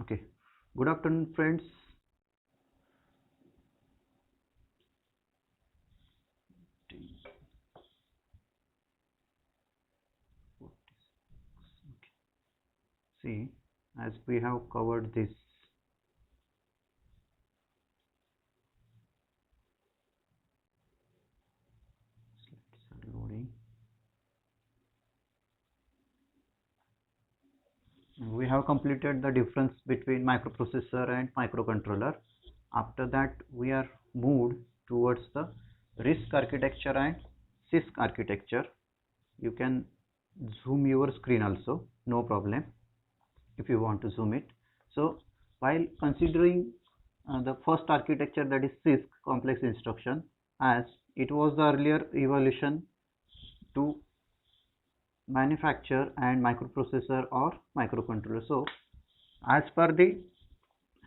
Okay, good afternoon, friends. See, as we have covered this, slides are loading. We have completed the difference between microprocessor and microcontroller. After that, we are moved towards the RISC architecture and CISC architecture. You can zoom your screen also, no problem if you want to zoom it. So, while considering the first architecture, that is CISC, complex instruction, as it was the earlier evolution to manufacture and microprocessor or microcontroller. So as per the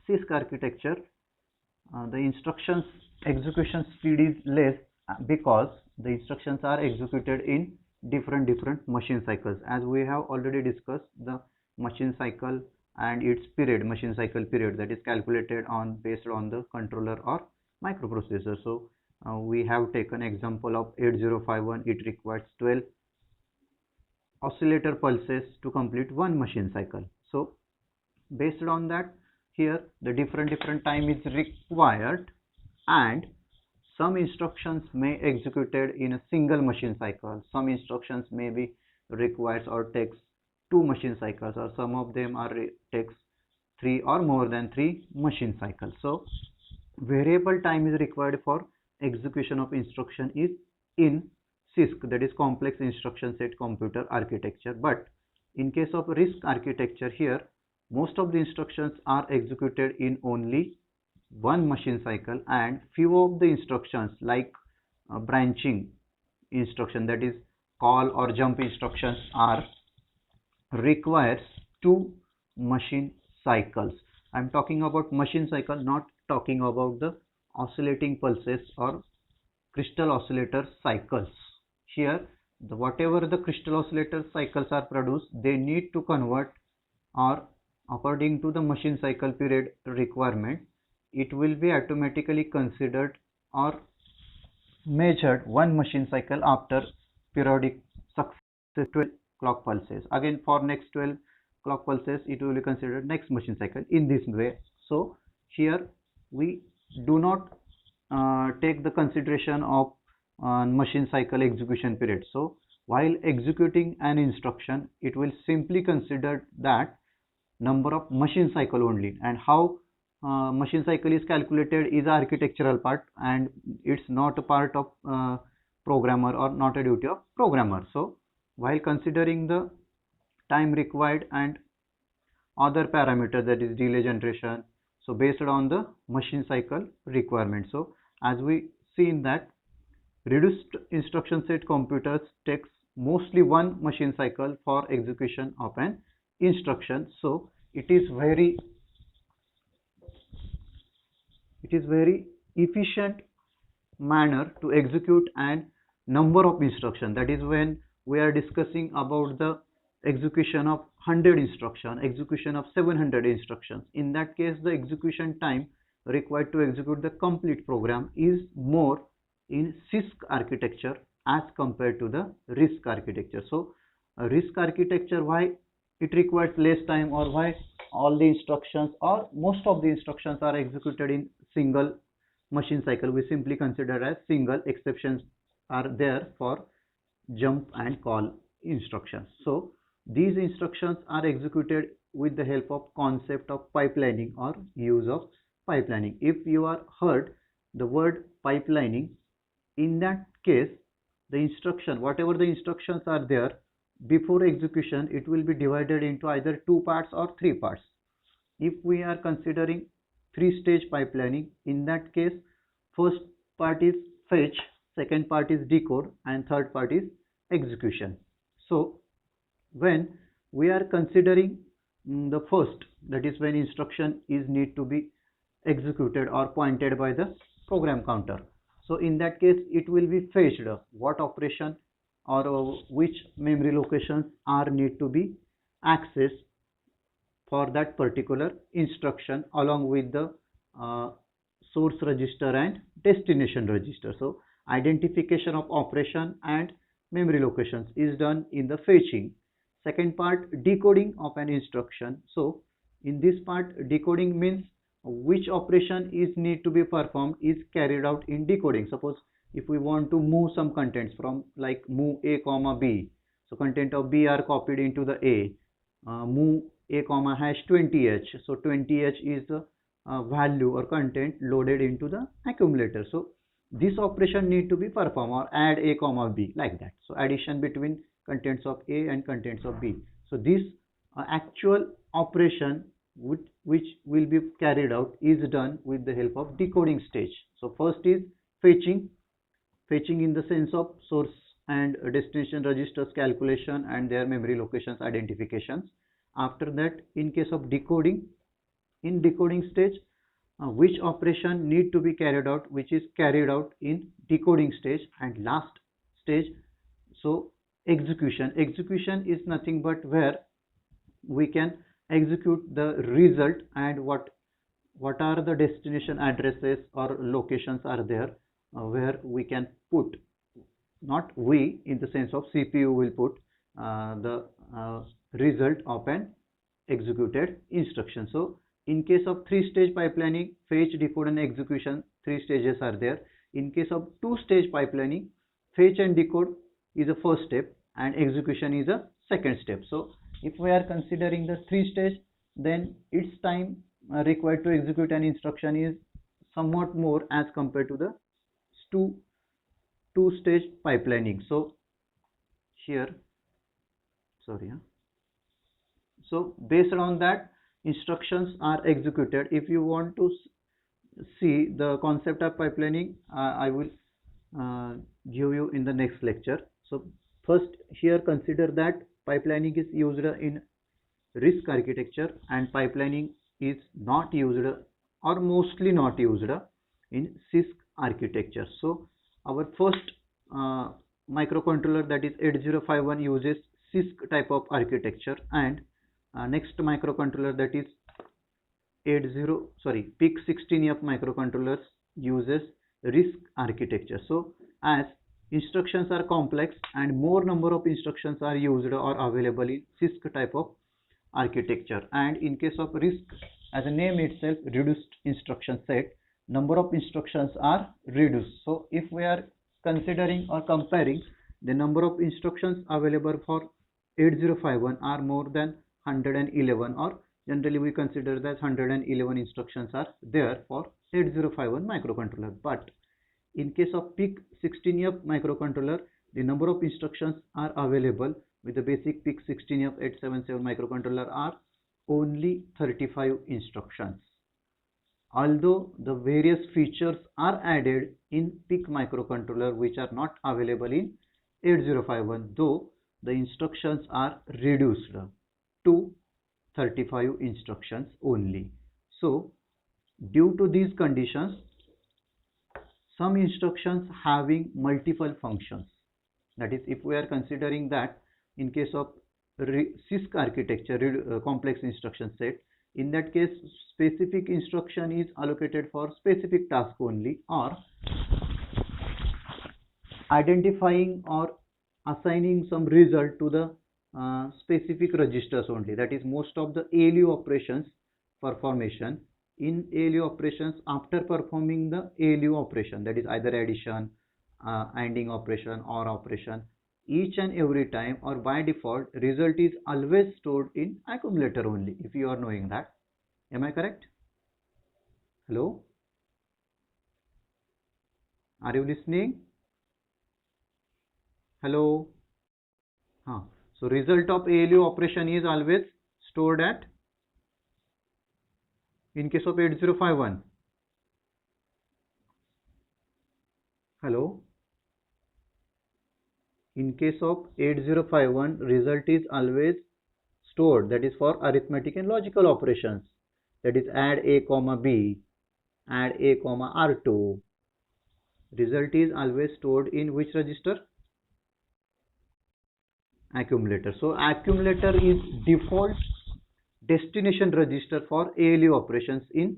CISC architecture, the instructions execution speed is less because the instructions are executed in different machine cycles. As we have already discussed, the machine cycle and its period, machine cycle period, that is calculated on based on the controller or microprocessor. So we have taken example of 8051. It requires 12 oscillator pulses to complete one machine cycle. So based on that, here the different time is required, and some instructions may executed in a single machine cycle, some instructions may be requires or takes two machine cycles, or some of them are takes three or more than three machine cycles. So variable time is required for execution of instruction is in CISC, that is complex instruction set computer architecture. But in case of RISC architecture, here most of the instructions are executed in only one machine cycle, and few of the instructions like branching instruction, that is call or jump instructions, are requires two machine cycles. I'm talking about machine cycle, not talking about the oscillating pulses or crystal oscillator cycles. Here, whatever the crystal oscillator cycles are produced, they need to convert, or according to the machine cycle period requirement, it will be automatically considered or measured one machine cycle after periodic successive 12 clock pulses. Again, for next 12 clock pulses, it will be considered next machine cycle in this way. So here we do not take the consideration of machine cycle execution period. So while executing an instruction, it will simply consider that number of machine cycle only, and how machine cycle is calculated is architectural part, and it's not a part of programmer, or not a duty of programmer. So while considering the time required and other parameter, that is delay generation, so based on the machine cycle requirement. So as we see in that, reduced instruction set computers takes mostly one machine cycle for execution of an instruction. So it is very efficient manner to execute an number of instruction. That is when we are discussing about the execution of 100 instruction, execution of 700 instructions. In that case, the execution time required to execute the complete program is more in CISC architecture as compared to the RISC architecture. So RISC architecture, why it requires less time, or why all the instructions or most of the instructions are executed in single machine cycle, we simply consider as single. Exceptions are there for jump and call instructions. So these instructions are executed with the help of concept of pipelining or use of pipelining. If you are heard the word pipelining, in that case the instruction, whatever the instructions are there, before execution it will be divided into either two parts or three parts. If we are considering three-stage pipelining, in that case first part is fetch, second part is decode, and third part is execution. So when we are considering the first, that is when instruction is need to be executed or pointed by the program counter. So in that case it will be fetched what operation or which memory locations are need to be accessed for that particular instruction along with the source register and destination register. So identification of operation and memory locations is done in the fetching. Second part, decoding of an instruction. So in this part, decoding means which operation is need to be performed is carried out in decoding. Suppose if we want to move some contents from like move a comma b, so content of b are copied into the a, move a comma hash 20h, so 20h is the value or content loaded into the accumulator. So this operation need to be performed, or add a comma b, like that. So addition between contents of a and contents of b. So this actual operation which will be carried out is done with the help of decoding stage. So first is fetching in the sense of source and destination registers calculation and their memory locations identifications. After that, in case of decoding, in decoding stage, which operation need to be carried out, which is carried out in decoding stage. And last stage, so execution is nothing but where we can execute the result and what are the destination addresses or locations are there where we can put, not we in the sense of CPU will put the result of an executed instruction. So in case of 3-stage pipelining, fetch, decode and execution, 3 stages are there. In case of 2-stage pipelining, fetch and decode is a first step and execution is a second step. So if we are considering the 3-stage, then its time required to execute an instruction is somewhat more as compared to the 2-stage pipelining. So here, so based on that, instructions are executed. If you want to see the concept of pipelining, I will give you in the next lecture. So first here consider that pipelining is used in RISC architecture and pipelining is not used or mostly not used in CISC architecture. So our first microcontroller, that is 8051, uses CISC type of architecture, and next microcontroller, that is PIC16F microcontrollers, uses RISC architecture. So as instructions are complex and more number of instructions are used or available in CISC type of architecture, and in case of RISC, as a name itself, reduced instruction set, number of instructions are reduced. So if we are considering or comparing the number of instructions available for 8051 are more than 111, or generally we consider that 111 instructions are there for 8051 microcontroller. But in case of PIC16F microcontroller, the number of instructions are available with the basic PIC16F 877 microcontroller are only 35 instructions. Although the various features are added in PIC microcontroller which are not available in 8051, though the instructions are reduced to 35 instructions only. So due to these conditions, some instructions having multiple functions, that is, if we are considering that in case of CISC architecture, complex instruction set, in that case specific instruction is allocated for specific task only, or identifying or assigning some result to the specific registers only. That is, most of the ALU operations performation, in ALU operations, after performing the ALU operation, that is either addition, ANDing operation or operation, each and every time or by default result is always stored in accumulator only, if you are knowing that. Am I correct? Hello? Are you listening? Hello? So result of ALU operation is always stored at, in case of 8051. Hello? In case of 8051, result is always stored, that is for arithmetic and logical operations, that is add a comma b, add a comma r2. Result is always stored in which register? Accumulator. So accumulator is destination register for ALU operations in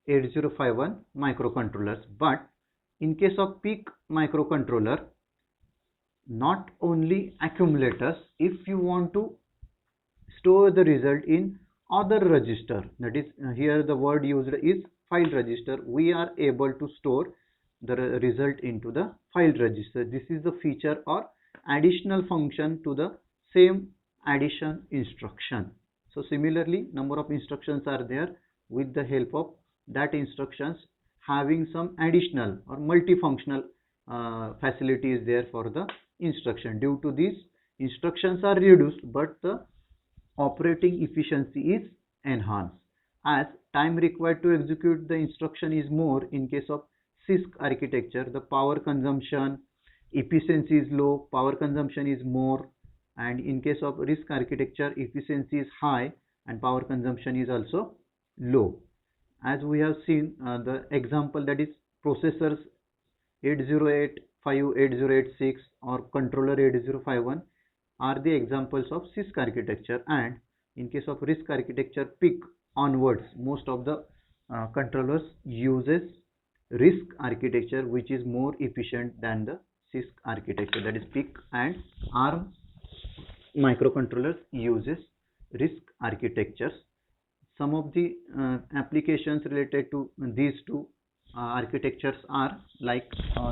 8051 microcontrollers. But in case of PIC microcontroller, not only accumulators, if you want to store the result in other register, that is here the word used is file register, we are able to store the result into the file register. This is the feature or additional function to the same addition instruction. So similarly, number of instructions are there. With the help of that instructions, having some additional or multifunctional facility is there for the instruction. Due to this, instructions are reduced, but the operating efficiency is enhanced, as time required to execute the instruction is more. In case of CISC architecture, the power consumption efficiency is low, power consumption is more, and in case of RISC architecture, efficiency is high and power consumption is also low. As we have seen the example, that is processors 8085, 8086 or controller 8051 are the examples of CISC architecture. And in case of RISC architecture, PIC onwards, most of the controllers uses RISC architecture, which is more efficient than the CISC architecture. That is PIC, and ARM microcontrollers uses RISC architectures. Some of the applications related to these two architectures are like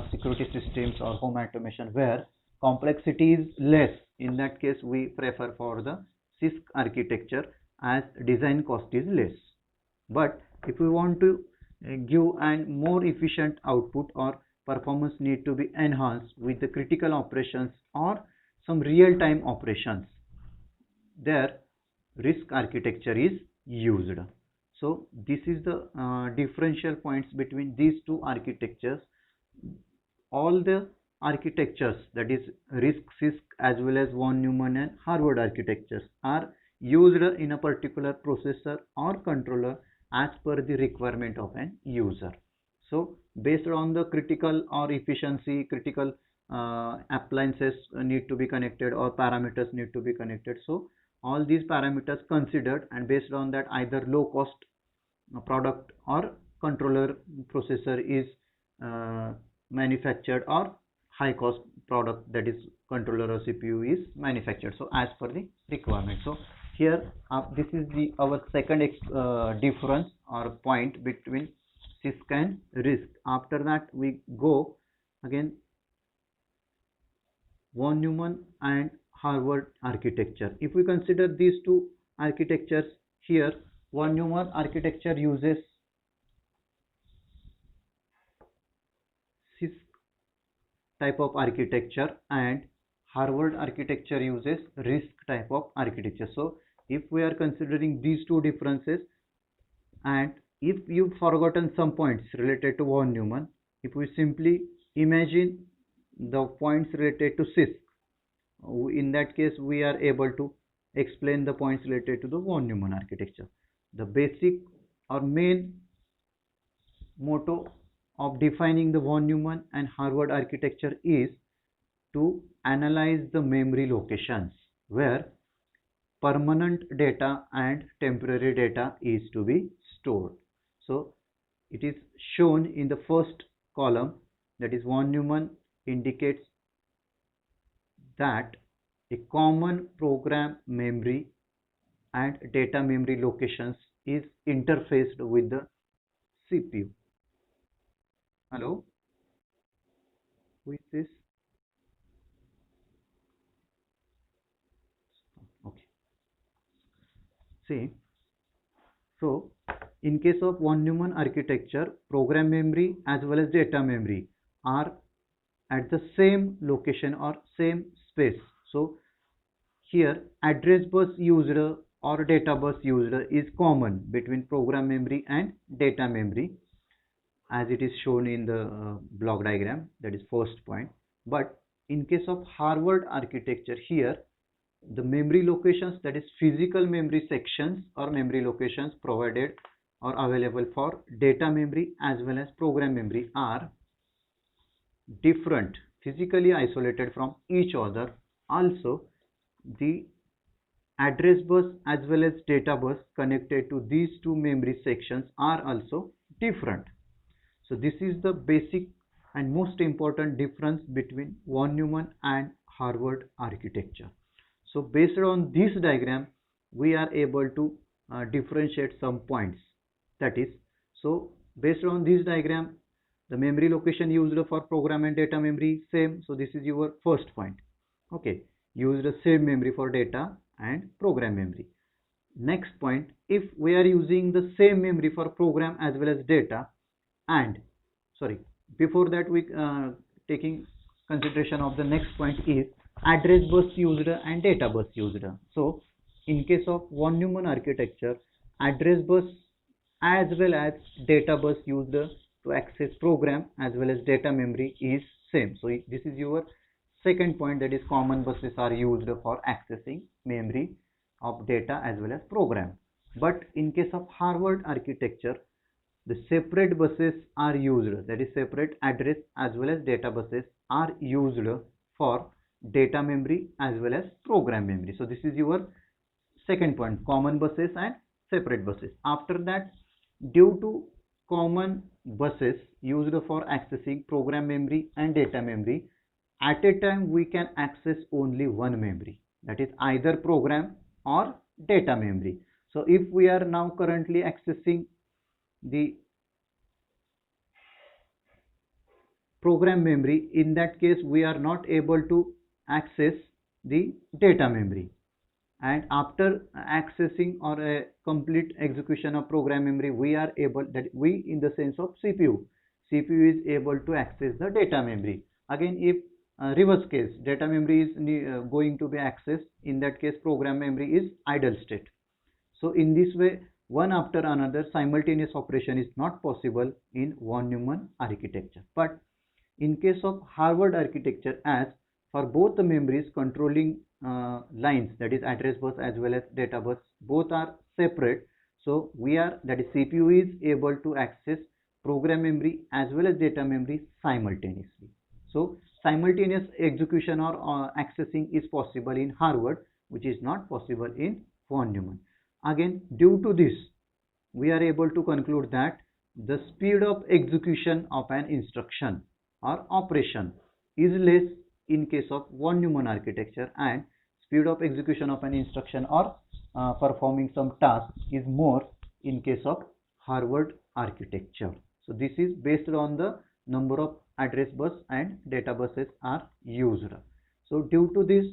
security systems or home automation, where complexity is less. In that case, we prefer for the CISC architecture as design cost is less. But if we want to give an more efficient output or performance need to be enhanced with the critical operations or some real-time operations, there RISC architecture is used. So this is the differential points between these two architectures. All the architectures, that is RISC, CISC as well as von Neumann and Harvard architectures, are used in a particular processor or controller as per the requirement of an user. So based on the critical or efficiency, critical appliances need to be connected or parameters need to be connected. So all these parameters considered, and based on that, either low cost product or controller processor is manufactured, or high cost product, that is controller or CPU is manufactured. So as per the requirement. So here this is the our second difference or point between CISC and RISC. After that, we go again von Neumann and Harvard architecture. If we consider these two architectures, here von Neumann architecture uses CISC type of architecture and Harvard architecture uses RISC type of architecture. So if we are considering these two differences, and if you've forgotten some points related to von Neumann, if we simply imagine the points related to CISC, in that case we are able to explain the points related to the von Neumann architecture. The basic or main motto of defining the von Neumann and Harvard architecture is to analyze the memory locations where permanent data and temporary data is to be stored. So it is shown in the first column, that is von Neumann indicates that a common program memory and data memory locations is interfaced with the CPU. Hello? Who is this? Okay. See, so in case of von Neumann architecture, program memory as well as data memory are at the same location or same space. So here address bus used or data bus used is common between program memory and data memory, as it is shown in the block diagram. That is first point. But in case of Harvard architecture, here the memory locations, that is physical memory sections or memory locations provided or available for data memory as well as program memory, are different, physically isolated from each other. Also, the address bus as well as data bus connected to these two memory sections are also different. So this is the basic and most important difference between von Neumann and Harvard architecture. So based on this diagram, we are able to differentiate some points. That is, so based on this diagram, the memory location used for program and data memory same. So this is your first point. Okay, use the same memory for data and program memory. Next point, if we are using the same memory for program as well as data, and sorry, before that we taking consideration of the next point is address bus used and data bus used. So in case of von Neumann architecture, address bus as well as data bus used to access program as well as data memory is same. So this is your second point, that is common buses are used for accessing memory of data as well as program. But in case of Harvard architecture, the separate buses are used, that is separate address as well as data buses are used for data memory as well as program memory. So this is your second point, common buses and separate buses. After that, due to common buses used for accessing program memory and data memory, at a time we can access only one memory, that is either program or data memory. So if we are now currently accessing the program memory, in that case we are not able to access the data memory, and after accessing or a complete execution of program memory, we are able, that we in the sense of CPU is able to access the data memory. Again, if reverse case, data memory is going to be accessed, in that case program memory is idle state. So in this way, one after another simultaneous operation is not possible in von Neumann architecture. But in case of Harvard architecture, as for both the memories controlling lines, that is address bus as well as data bus, both are separate. So we are, that is CPU is able to access program memory as well as data memory simultaneously. So simultaneous execution or accessing is possible in Harvard, which is not possible in von Neumann. Again, due to this, we are able to conclude that the speed of execution of an instruction or operation is less in case of von Neumann architecture, and speed of execution of an instruction or performing some task is more in case of Harvard architecture. So this is based on the number of address bus and data buses are used. So due to this,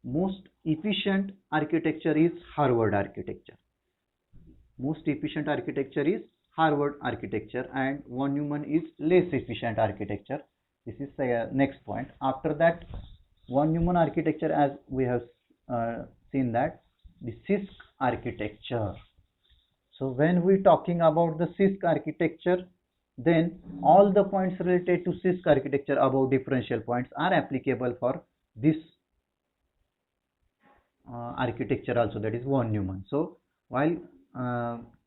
most efficient architecture is Harvard architecture. Most efficient architecture is Harvard architecture, and von Neumann is less efficient architecture. This is the next point. After that, von Neumann architecture, as we have seen that the CISC architecture. So when we talking about the CISC architecture, then all the points related to CISC architecture above differential points are applicable for this architecture also, that is von Neumann. So while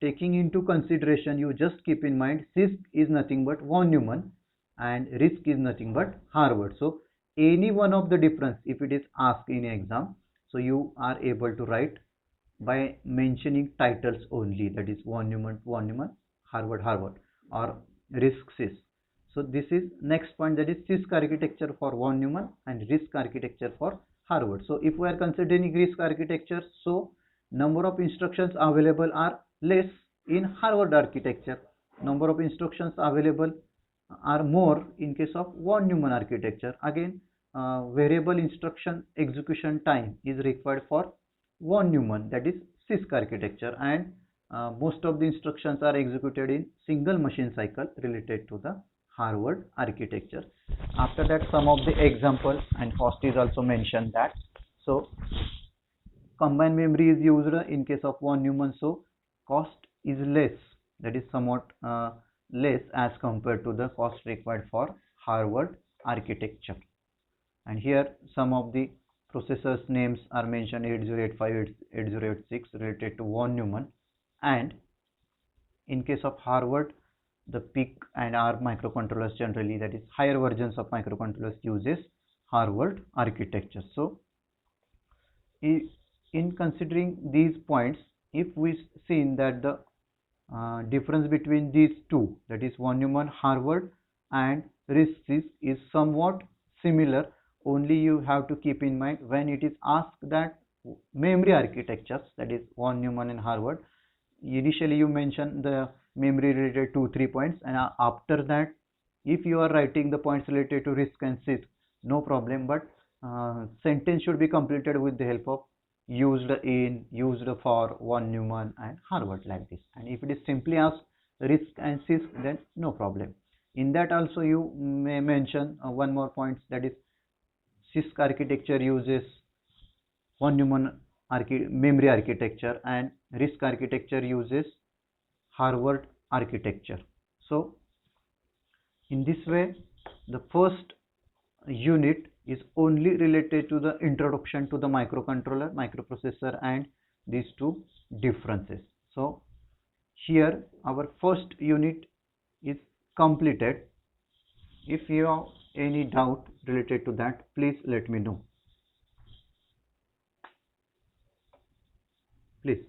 taking into consideration, you just keep in mind CISC is nothing but von Neumann and RISC is nothing but Harvard. So any one of the difference, if it is asked in exam, so you are able to write by mentioning titles only, that is von Neumann, Harvard, or RISC, CISC. So this is next point, that is CISC architecture for von Neumann and RISC architecture for Harvard. So if we are considering RISC architecture, so number of instructions available are less in Harvard architecture. Number of instructions available are more in case of von Neumann architecture. Again, variable instruction execution time is required for von Neumann, that is CISC architecture, and most of the instructions are executed in single machine cycle related to the Harvard architecture. After that, some of the examples and cost is also mentioned that. So combined memory is used in case of von Neumann, so cost is less, that is somewhat less as compared to the cost required for Harvard architecture. And here some of the processors names are mentioned, 8085, 8086 related to von Neumann, and in case of Harvard, the PIC and ARM microcontrollers generally, that is higher versions of microcontrollers, uses Harvard architecture. So in considering these points, if we seen that the difference between these two, that is von Neumann Harvard and RISC is somewhat similar, only you have to keep in mind when it is asked that memory architectures, that is von Neumann and Harvard, initially you mention the memory related 2-3 points, and after that if you are writing the points related to RISC and CISC, no problem, but sentence should be completed with the help of used in, used for, von Neumann and Harvard, like this. And if it is simply asked RISC and CISC, then no problem. In that also you may mention one more point, that is CISC architecture uses von Neumann memory architecture and RISC architecture uses Harvard architecture. So in this way, the first unit is only related to the introduction to the microcontroller, microprocessor, and these two differences. So here our first unit is completed. If you have any doubt related to that, please let me know. Please.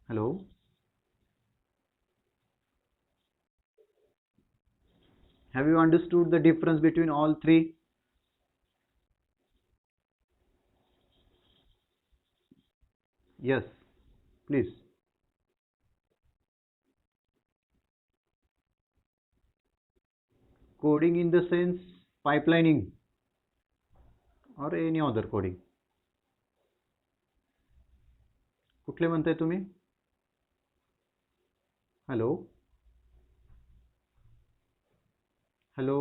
Hello. Have you understood the difference between all three? Yes, please. Coding in the sense pipelining or any other coding. कुठले म्हणताय तुम्ही? Hello hello,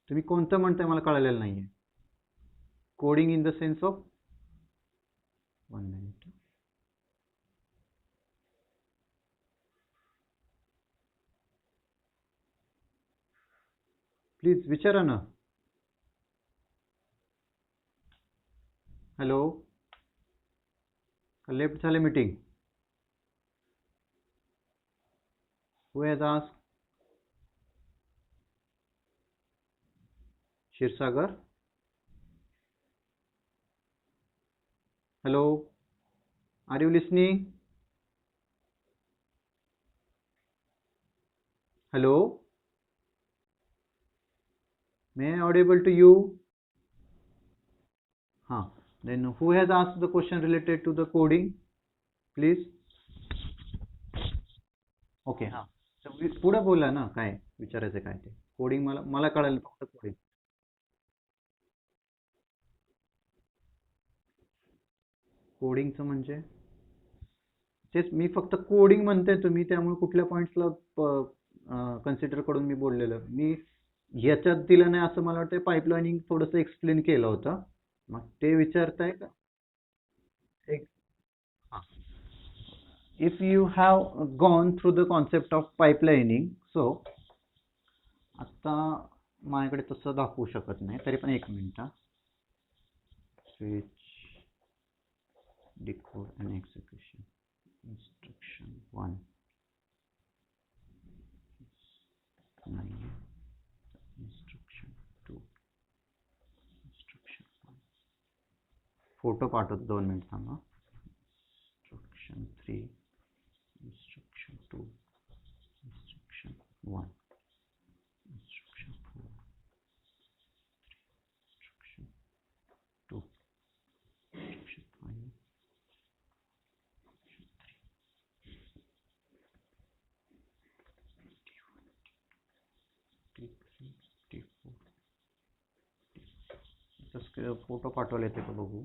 तुम्ही कोणतं म्हणताय मला कळलेलं नाहीये. Coding in the sense of, 1 minute, please विचारा ना. हॅलो, लेफ्ट झाले meeting? Who has asked? Shirsagar? Hello, are you listening? Hello, may I audible to you? Then who has asked the question related to the coding? Please. Okay, पुढे बोला ना, काय विचारायचं काय ते. कोडिंग मला कळालं फक्त कोडिंग. कोडिंगचं म्हणजे तेच मी फक्त कोडिंग म्हणते, तुम्ही त्यामुळे कुठल्या पॉइंट्सला कन्सिडर करून मी बोललेलं. मी ह्याच्यात दिलं नाही असं मला वाटतं. पाईपलाईनिंग थोडंसं एक्सप्लेन केलं होतं, मग ते विचारताय का? If you have gone through the concept of pipelining, so आता माझ्याकडे तसं दाखवू शकत नाही, तरी पण एक minute. Switch, decode and execution, instruction 1, instruction 2, instruction 1. Photo पाठवतो, 2 मिनिट थांबा. Instruction 3, instruction 2, instruction 1, instruction 4, instruction 2, instruction 5, T3, T4. Photo पाठवले ते बघू.